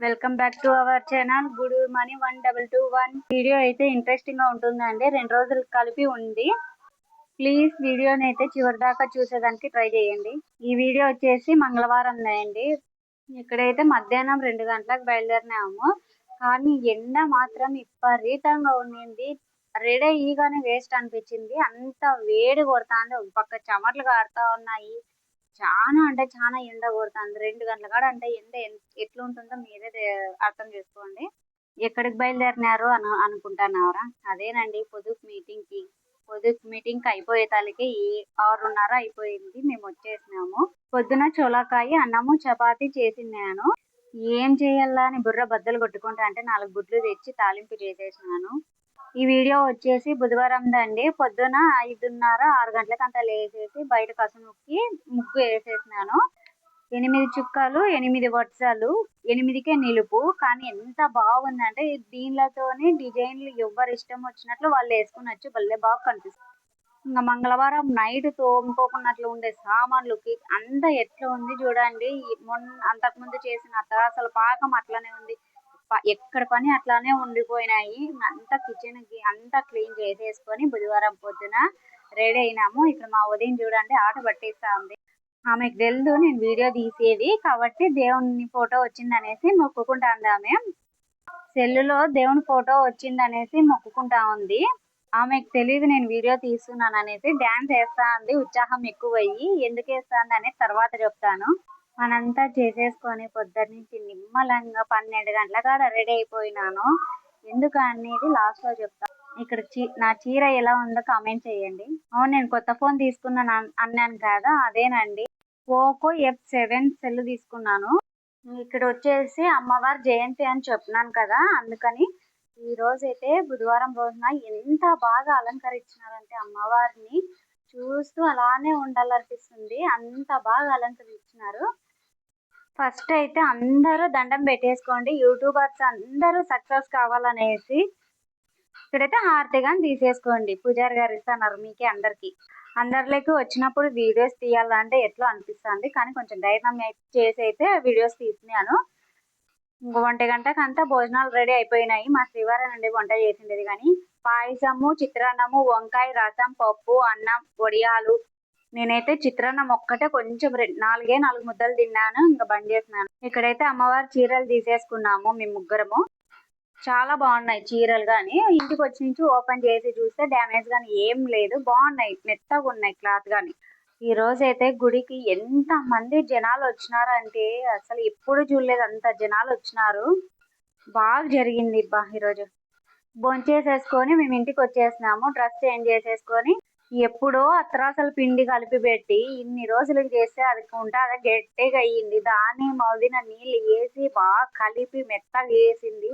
Welcome back to our channel good money 1221. Video అయితే interesting గా ఉంటుందండి. 2 రోజులు కలిపి ఉంది. ప్లీజ్ వీడియోని అయితే చివరి దాకా చూసేదానికి ట్రై చేయండి. ఈ వీడియో వచ్చేసి మంగళవారం అండి. ఇక్కడైతే మధ్యాహ్నం 2 గంటలకు బయలుదేరినాము. కానీ ఎండ మాత్రం విపరీతంగా ఉండింది. రెడీ అయ్యిగానే వేస్ట్ అనిపించింది. అంత వేడి కొడుతుంది. ఒక పక్క చెమటలు కారుతా ఉన్నాయి. చాలా అంటే చాలా ఎండ కొడుతుంది. 2 గంటల కాడ అంటే ఎండ ఎట్లుంటుందో మీరే అర్థం చేసుకోండి. ఎక్కడికి బయలుదేరినారు అనుకుంటున్నారా? అదేనండి పొదుపు మీటింగ్ కి అయిపోయే తలకి 6:30 అయిపోయింది. మేము వచ్చేసినాము. పొద్దున చోళకాయ అన్నము చపాతి చేసినాను. ఏం చేయాలా అని బుర్ర బద్దలు కొట్టుకుంటా అంటే 4 గుడ్లు తెచ్చి తాలింపు చేసేసినాను. ఈ వీడియో వచ్చేసి బుధవారం దండి. పొద్దున 5:30 6 గంటలకు అంతా లేచేసి బయట కసుముక్కి ముగ్గు వేసేసినాను. 8 చుక్కలు 8 వత్సలు 8కే నిలుపు. కానీ ఎంత బాగుందంటే దీనిలతోని డిజైన్లు ఎవరు ఇష్టం వచ్చినట్లు వాళ్ళు వేసుకునొచ్చు. భలే బాగా కనిపిస్తుంది. ఇంకా మంగళవారం నైట్ తోముకోకున్నట్లు ఉండే సామాన్లకి అంతా ఎట్లా ఉంది చూడండి. అంతకుముందు చేసిన అసలు పాకం అట్లనే ఉంది. ఎక్కడ పని అట్లానే ఉండిపోయినాయి. అంతా కిచెన్ కి అంతా క్లీన్ చేసేసుకొని బుధవారం పొద్దున రెడీ అయినాము. ఇక్కడ మా ఉదయం చూడండి ఆట పట్టిస్తా ఉంది. ఆమెకు తెలుదు నేను వీడియో తీసేది కాబట్టి దేవుని ఫోటో వచ్చిందనేసి మొక్కుకుంటా ఉంది. ఆమె సెల్లులో దేవుని ఫోటో వచ్చిందనేసి మొక్కుకుంటా ఉంది. ఆమెకు తెలియదు నేను వీడియో తీస్తున్నాను అనేసి డాన్స్ వేస్తా ఉంది. ఉత్సాహం ఎక్కువయ్యి ఎందుకు వేస్తాంది అనేది తర్వాత చెప్తాను. మనంతా చేసేసుకొని పొద్దున్నుంచి నిమ్మలంగా 12 గంటల కాడ రెడీ అయిపోయినాను. ఎందుకు అనేది లాస్ట్ లో చెప్తాను. ఇక్కడ నా చీర ఎలా ఉందో కామెంట్ చేయండి. అవును, నేను కొత్త ఫోన్ తీసుకున్నాను అన్నాను కదా, అదేనండి పోకో F7 సెల్ తీసుకున్నాను. ఇక్కడ వచ్చేసి అమ్మవారి జయంతి అని చెప్పినాను కదా, అందుకని ఈ రోజు అయితే బుధవారం రోజున ఎంత బాగా అలంకరించినారంటే అమ్మవారిని చూస్తూ అలానే ఉండాలనిపిస్తుంది. అంత బాగా అలంకరించినారు. ఫస్ట్ అయితే అందరూ దండం పెట్టేసుకోండి. యూట్యూబర్స్ అందరూ సక్సెస్ కావాలనేసి ఇక్కడైతే హారతిగా తీసేసుకోండి. పూజారి గారు ఇస్తున్నారు మీకే అందరిలోకి వచ్చినప్పుడు వీడియోస్ తీయాలంటే ఎట్లా అనిపిస్తుంది. కానీ కొంచెం ధైర్యం చేసి అయితే వీడియోస్ తీసినాను. 1 గంటకు అంతా భోజనాలు రెడీ అయిపోయినాయి. మా శ్రీవారం నుండి వంట చేసిండేది. కానీ పాయసము, చిత్రాన్నము, వంకాయ, రసం, పప్పు, అన్నం, వడియాలు. నేనైతే చిత్రాన్నం ఒక్కటే కొంచెం 4 ముద్దలు తిన్నాను. ఇంకా బంద్ చేసినాను. ఇక్కడైతే అమ్మవారి చీరలు తీసేసుకున్నాము మేము ముగ్గురము. చాలా బాగున్నాయి చీరలు. కానీ ఇంటికి వచ్చి నుంచి ఓపెన్ చేసి చూస్తే డ్యామేజ్ కానీ ఏం లేదు, బాగున్నాయి, మెత్తగా ఉన్నాయి క్లాత్ కానీ. ఈ రోజు అయితే గుడికి ఎంత మంది జనాలు వచ్చినారంటే అసలు ఎప్పుడు చూడలేదు, అంత జనాలు వచ్చినారు. బాగా జరిగింది ఈరోజు. భోంచేసేసుకొని మేము ఇంటికి వచ్చేసినాము. డ్రెస్ చేంజ్ చేసేసుకొని ఎప్పుడో అసలు పిండి కలిపి పెట్టి ఇన్ని రోజులకి చేస్తే అది అదే గట్టిగా అయ్యింది. దాన్ని మౌదిన నీళ్ళు వేసి బాగా కలిపి మెత్తగా వేసింది.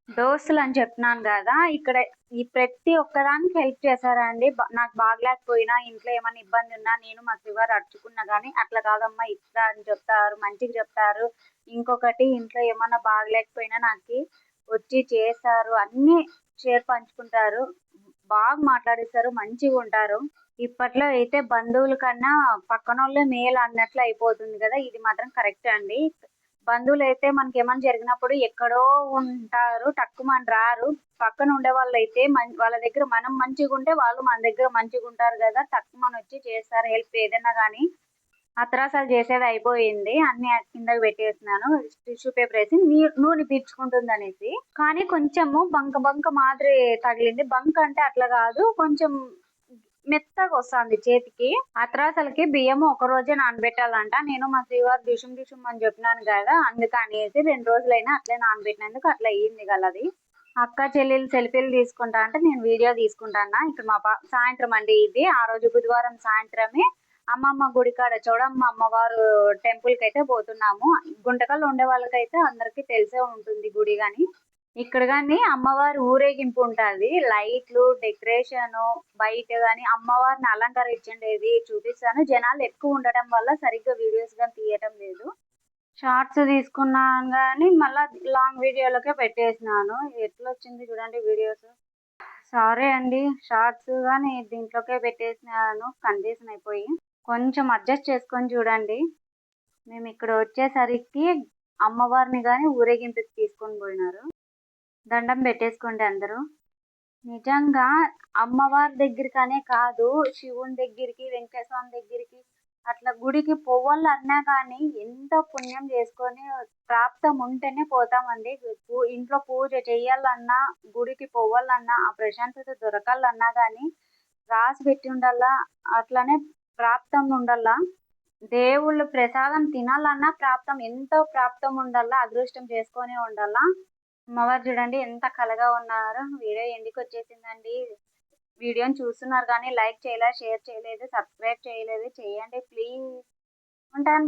దోస్తులు అని చెప్తున్నాను కదా, ఇక్కడ ఈ ప్రతి ఒక్కదానికి హెల్ప్ చేశారండి. నాకు బాగలేకపోయినా ఇంట్లో ఏమైనా ఇబ్బంది ఉన్నా నేను మా శివారు అడుచుకున్నా కానీ అట్లా కాదమ్మా ఇట్లా అని చెప్తారు, మంచిగా చెప్తారు. ఇంకొకటి ఇంట్లో ఏమన్నా బాగలేకపోయినా నాకు వచ్చి చేస్తారు, అన్ని షేర్ పంచుకుంటారు, బాగా మాట్లాడిస్తారు, మంచిగా ఉంటారు. ఇప్పట్లో అయితే బంధువుల కన్నా పక్కనోళ్ళే మేలు అన్నట్లు అయిపోతుంది కదా, ఇది మాత్రం కరెక్ట్ అండి. బంధువులు అయితే మనకి ఏమైనా జరిగినప్పుడు ఎక్కడో ఉంటారు, తక్కువని రారు. పక్కన ఉండే వాళ్ళు అయితే వాళ్ళ దగ్గర మనం మంచిగా ఉంటే వాళ్ళు మన దగ్గర మంచిగా ఉంటారు కదా, తక్కువని వచ్చి చేస్తారు హెల్ప్ ఏదైనా కానీ. అత్రాసాలు చేసేది అయిపోయింది, అన్ని కిందకి పెట్టేసినాను. టిష్యూ పేపర్ వేసి నూనె పీల్చుకుంటుంది అనేసి. కానీ కొంచెము బంక మాదిరి తగిలింది. బంక్ అంటే అట్లా కాదు, కొంచెం మెత్తగా వస్తుంది చేతికి. అత్రాసలకి బియ్యము ఒక రోజే నానబెట్టాలంట. నేను మా శ్రీవారు డిషుం అని చెప్పినాను కదా, అందుకనేసి 2 రోజులైనా అట్లే నానబెట్టినందుకు అట్లా అయ్యింది గలది. అక్క చెల్లెలు సెల్ఫీలు తీసుకుంటా అంటే నేను వీడియో తీసుకుంటాను. ఇక్కడ మా సాయంత్రం అండి ఇది. ఆ రోజు బుధవారం సాయంత్రమే అమ్మమ్మ గుడి కాడ చూడమ్మ అమ్మవారు టెంపుల్ కి అయితే పోతున్నాము. గుంటకల్లో ఉండే వాళ్ళకైతే అందరికి తెలిసే ఉంటుంది గుడి. కానీ ఇక్కడ కానీ అమ్మవారి ఊరేగింపు ఉంటుంది. లైట్లు, డెకరేషన్, బయట కానీ అమ్మవారిని అలంకరించేది చూపిస్తాను. జనాలు ఎక్కువ ఉండటం వల్ల సరిగ్గా వీడియోస్ కానీ తీయటం లేదు. షార్ట్స్ తీసుకున్నాను కానీ మళ్ళీ లాంగ్ వీడియోలకే పెట్టేసినాను. ఎట్లా వచ్చింది చూడండి వీడియోస్. సారీ అండి, షార్ట్స్ కానీ దీంట్లోకే పెట్టేసినాను కన్ఫ్యూజన్ అయిపోయి. కొంచెం అడ్జస్ట్ చేసుకొని చూడండి. మేము ఇక్కడ వచ్చేసరికి అమ్మవారిని కానీ ఊరేగింపుకి తీసుకొని పోయినారు. దండం పెట్టేసుకోండి అందరూ. నిజంగా అమ్మవారి దగ్గరికనే కాదు, శివుని దగ్గరికి, వెంకటేశ్వర స్వామి దగ్గరికి, అట్లా గుడికి పోవాలన్నా కానీ ఎంతో పుణ్యం చేసుకొని ప్రాప్తం ఉంటేనే పోతామండి. ఇంట్లో పూజ చేయాలన్నా, గుడికి పోవాలన్నా, ఆ ప్రశాంతత దొరకాలన్నా కానీ రాసి పెట్టి ఉండాలా, అట్లనే ప్రాప్తం ఉండాలా. దేవుళ్ళు ప్రసాదం తినాలన్నా ప్రాప్తం, ఎంతో ప్రాప్తం ఉండాలా, అదృష్టం చేసుకొని ఉండాలా. అమ్మవారు చూడండి ఎంత కలగా ఉన్నారు. వీడియో ఎండుకి వచ్చేసిందండి. వీడియోని చూస్తున్నారు కానీ లైక్ చేయలేదు, షేర్ చేయలేదు, సబ్స్క్రైబ్ చేయలేదు, చేయండి ప్లీజ్. ఉంటాను.